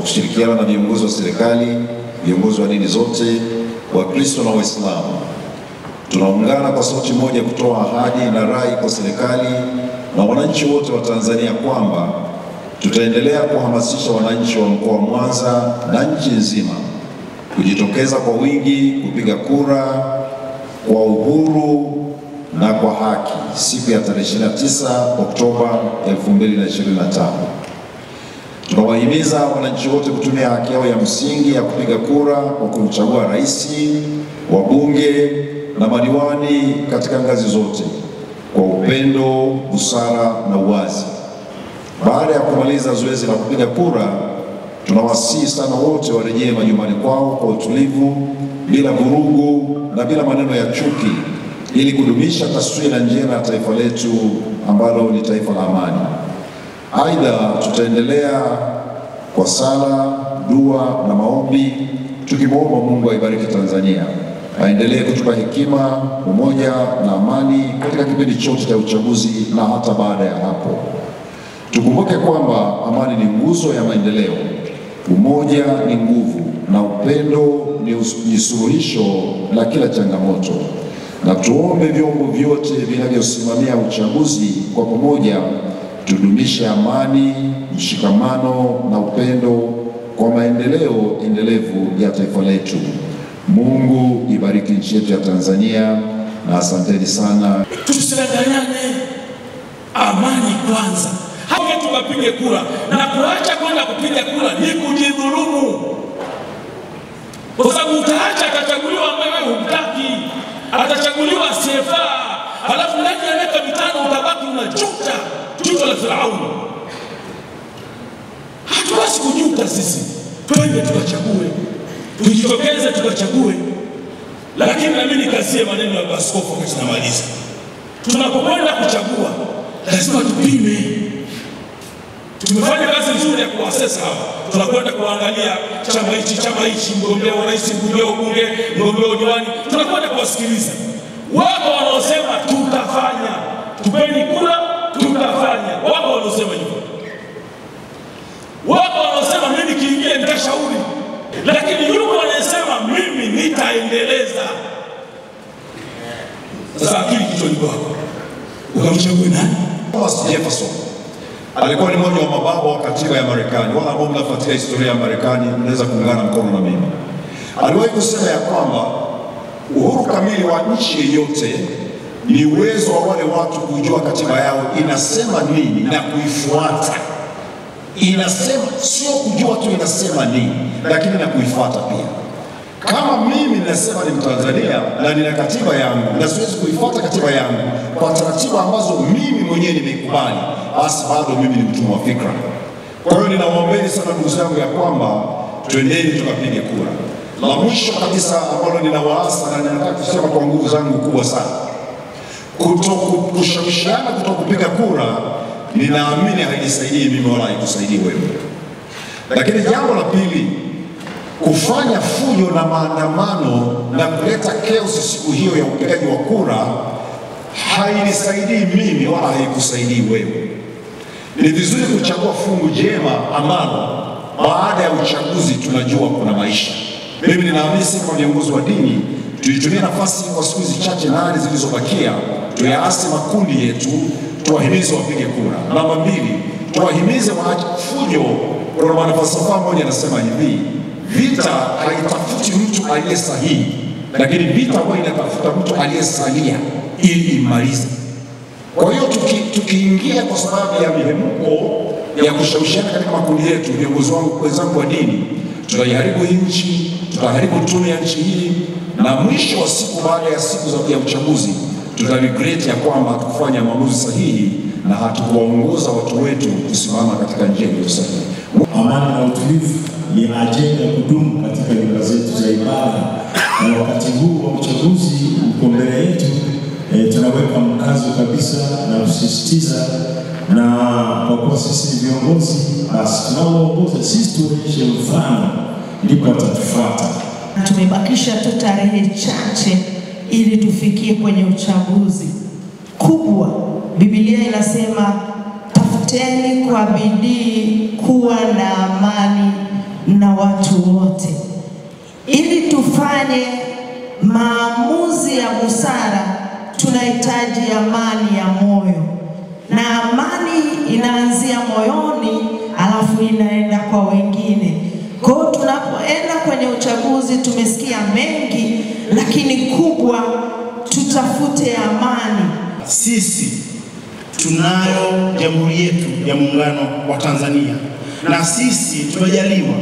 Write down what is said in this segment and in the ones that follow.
kushirikiana na viongozi wa serikali, viongozi wa dini zote, Wakristo na Waislamu, tunaungana kwa sauti moja kutoa ahadi na rai kwa serikali na wananchi wote wa Tanzania kwamba tutaendelea kuhamasisha wananchi wa mkoa wa Mwanza na nchi nzima kujitokeza kwa wingi kupiga kura kwa uhuru na kwa haki siku ya tarehe 29 Oktoba 2025. Tunawahimiza wananchi wote kutumia haki yao ya msingi ya kupiga kura kwa kumchagua rais, wabunge na madiwani katika ngazi zote kwa upendo, busara na uwazi. Baada ya kumaliza zoezi la kupiga kura, tunawasihi sana wote warejee majumbani kwao kwa utulivu, bila vurugu na bila maneno ya chuki, ili kudumisha taswira njema ya taifa letu ambalo ni taifa la amani. Aidha, tutaendelea kwa sala, dua na maombi tukimwomba Mungu aibariki Tanzania, aendelee kutupa hekima, umoja na amani katika kipindi chote cha uchaguzi na hata baada ya hapo. Tukumbuke kwamba amani ni nguzo ya maendeleo, umoja ni nguvu na upendo ni suluhisho la kila changamoto. Na tuombe vyombo vyote vinavyosimamia uchaguzi kwa pamoja tudumishe amani, mshikamano na upendo kwa maendeleo endelevu ya taifa letu. Mungu ibariki nchi yetu ya Tanzania na asanteni sana. Tusidanganyane, amani kwanza. Hapo tukapige kura, na kuacha kwenda kupiga kura ni kujidhulumu. Kwa sababu utaacha atachaguliwa ambaye wewe humtaki, atachaguliwa asiyefaa, halafu ndani ya miaka 5 utabaki unajuta, juto la Firauni. Hatuwezi kujuta sisi. Twende tukachague, tujitokeze tukachague. Lakini na mimi nikazie maneno ya askofu wakati namaliza. Tunapokwenda kuchagua lazima tupime. Tumefanya kazi nzuri ya kuasesa hapa. Tunakwenda kuangalia chama hichi, mgombea wa rais, mgombea wa bunge, mgombea wa diwani. Tunakwenda kuwasikiliza. Wako wanaosema tutafanya, tupeni kura, tutafanya. Wako wanaosema hivyo. Wako wanaosema mimi kiingia nitashauri. Lakini yuko anasema mimi nitaendeleza. Sasa akili kichwani kwako, ukamchague nani? Thomas Jefferson alikuwa ni mmoja wa mababa wa katiba ya Marekani. Wala ambao mnafuatia historia ya Marekani mnaweza kuungana mkono na mimi. Aliwahi kusema ya kwamba uhuru kamili wa nchi yoyote ni uwezo wa wale watu kujua katiba yao inasema nini na kuifuata. Inasema sio kujua tu inasema nini, lakini na kuifuata pia. Kama mimi ninasema ni Mtanzania na nina katiba yangu na siwezi kuifuata katiba yangu kwa taratibu ambazo mimi mwenyewe nimekubali, basi bado mimi ni mtumwa wa fikra. Kwa hiyo ninawaombeni sana ndugu zangu ya kwamba twendeni tukapige kura. La mwisho kabisa ambalo ninawaasa na ninataka kusema kwa nguvu zangu kubwa sana, kushawishiana kutokupiga kura, ninaamini haisaidii mimi wala haikusaidii wewe. Lakini jambo la pili, kufanya fujo na maandamano na kuleta chaos siku hiyo ya upigaji wa kura hainisaidii mimi wala haikusaidii wewe. Ni vizuri kuchagua fungu jema ambalo baada ya uchaguzi tunajua kuna maisha. Mimi ninaamini sisi kama viongozi wa dini tuitumie nafasi kwa siku hizi chache nane zilizobakia, tuyaase makundi yetu, tuwahimize wapige kura. Namba 2, tuwahimize waache fujo. Kuna mwanafalsafa mmoja anasema hivi, vita haitafuti mtu aliye sahihi, lakini vita huwa inatafuta mtu aliyesalia ili imalize. Kwa hiyo tukiingia kwa sababu ya mihemko ya kushawishiana katika makundi yetu, viongozi wangu wenzangu wa dini, tutaiharibu nchi, tutaharibu tume ya nchi hii, na mwisho wa siku baada ya siku za uchaguzi tutaregret ya kwamba hatukufanya maamuzi sahihi na hatukuwaongoza watu wetu kusimama katika njia iliyo sahihi. Amani na utulivu ni ajenda ya kudumu katika nyumba zetu za ibada, na wakati huu wa uchaguzi uko mbele yetu, tunaweka mkazo kabisa na kusisitiza, na kwa kuwa sisi ni viongozi, basi tunaoongoza sisi tuonyeshe mfano, ndipo watatufuata. Tumebakisha tu tarehe chache ili tufikie kwenye uchaguzi kubwa. Biblia inasema tafuteni kwa bidii kuwa na amani na watu wote. Ili tufanye maamuzi ya busara, tunahitaji amani ya moyo, na amani inaanzia moyoni alafu inaenda kwa wengine. Kwa hiyo tunapoenda kwenye uchaguzi, tumesikia mengi, lakini kubwa tutafute amani. Sisi tunayo Jamhuri yetu ya Muungano wa Tanzania, na sisi tumejaliwa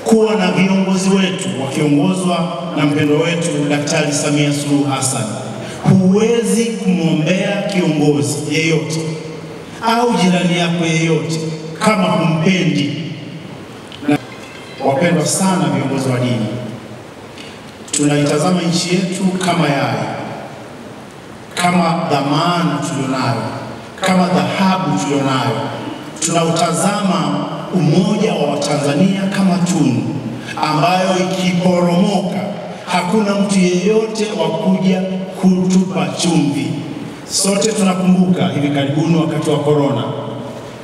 kuwa na viongozi wetu wakiongozwa na mpendwa wetu Daktari Samia Suluhu Hassan. Huwezi kumwombea kiongozi yeyote au jirani yako yeyote kama humpendi. Na wapendwa sana viongozi wa dini, tunaitazama nchi yetu kama yai, kama dhamana tulionayo, kama dhahabu tulionayo. Tunautazama umoja wa Watanzania kama tunu ambayo ikiporomoka hakuna mtu yeyote wa kuja kutupa chumvi. Sote tunakumbuka hivi karibuni wakati wa corona,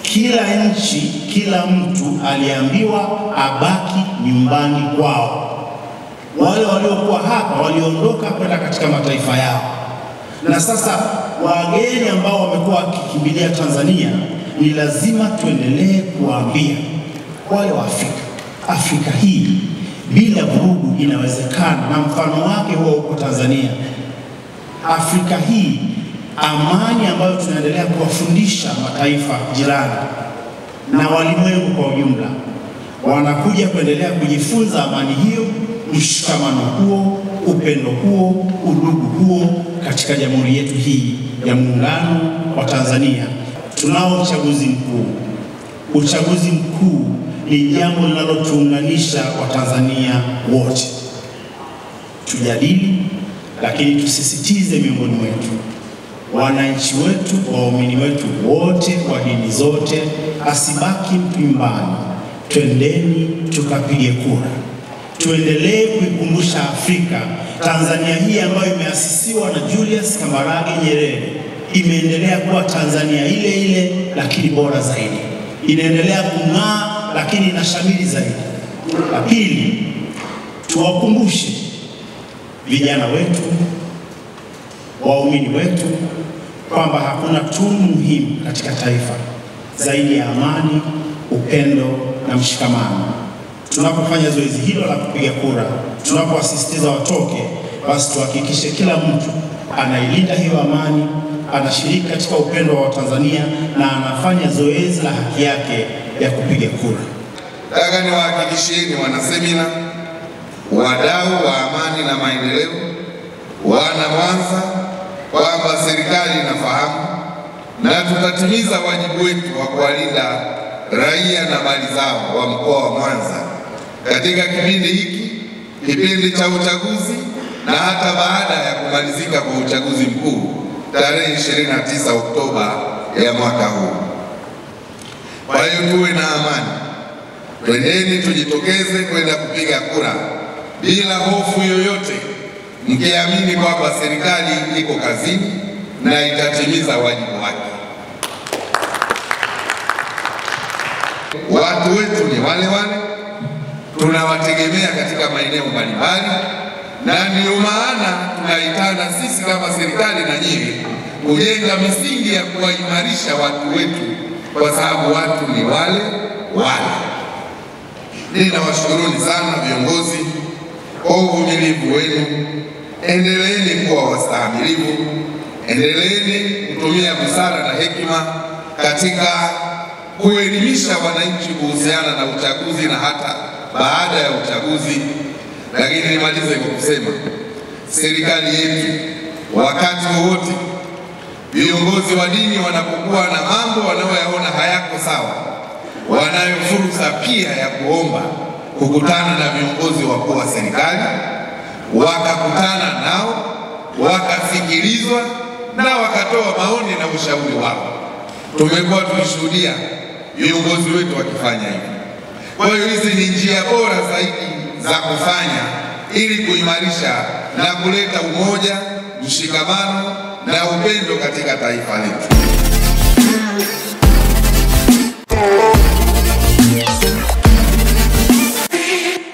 kila nchi, kila mtu aliambiwa abaki nyumbani kwao. Wale waliokuwa hapa waliondoka kwenda katika mataifa yao, na sasa wageni ambao wamekuwa wakikimbilia Tanzania, ni lazima tuendelee kuwaambia wale wa Afrika hii bila vurugu inawezekana, na mfano wake huwa uko Tanzania. Afrika hii, amani ambayo tunaendelea kuwafundisha mataifa jirani na walimwengu kwa ujumla, wanakuja kuendelea kujifunza amani hiyo, mshikamano huo, upendo huo, udugu huo katika Jamhuri yetu hii ya Muungano wa Tanzania. Tunao uchaguzi mkuu. Uchaguzi mkuu ni jambo linalotuunganisha Watanzania wote. Tujadili, lakini tusisitize miongoni mwetu, wananchi wetu, waumini wetu wote wa dini zote, asibaki mtu nyumbani. Twendeni tukapige kura. Tuendelee kuikumbusha Afrika, Tanzania hii ambayo imeasisiwa na Julius Kambarage Nyerere imeendelea kuwa Tanzania ile ile, lakini bora zaidi. Inaendelea kung'aa, lakini inashamiri zaidi. La pili, tuwakumbushe vijana wetu, waumini wetu, kwamba hakuna tunu muhimu katika taifa zaidi ya amani, upendo na mshikamano. Tunapofanya zoezi hilo la kupiga kura, tunapowasisitiza watoke, basi tuhakikishe kila mtu anailinda hiyo amani, anashiriki katika upendo wa Tanzania na anafanya zoezi la haki yake ya kupiga kura. Nataka niwahakikishieni wanasemina, wadau wa amani na maendeleo, wana Mwanza, kwamba serikali inafahamu na tutatimiza wajibu wetu wa kuwalinda raia na mali zao wa mkoa wa Mwanza katika kipindi hiki, kipindi cha uchaguzi na hata baada ya kumalizika kwa uchaguzi mkuu tarehe 29 Oktoba ya mwaka huu. Kwa hiyo tuwe na amani. Twendeni tujitokeze kwenda kupiga kura bila hofu yoyote, mkiamini kwamba serikali iko kazini na itatimiza wajibu wake. Watu wetu ni wale wale, tunawategemea katika maeneo mbalimbali, na ndio maana tunaitana sisi kama serikali na nyinyi kujenga misingi ya kuwaimarisha watu wetu, kwa sababu watu ni wale wale. Ninawashukuruni sana viongozi kwa uvumilivu wenu. Endeleeni kuwa wastahimilivu, endeleeni kutumia busara na hekima katika kuelimisha wananchi kuhusiana na uchaguzi na hata baada ya uchaguzi. Lakini nimalize kwa kusema, serikali yetu wakati wowote viongozi wa dini wanapokuwa na mambo wanayoyaona hayako sawa, wanayo fursa pia ya kuomba kukutana na viongozi wakuu wa serikali, wakakutana nao, wakasikilizwa na wakatoa maoni na ushauri wao. Tumekuwa tukishuhudia viongozi wetu wakifanya hivi. Kwa hiyo hizi ni njia bora zaidi za kufanya ili kuimarisha na kuleta umoja, mshikamano na upendo katika taifa letu.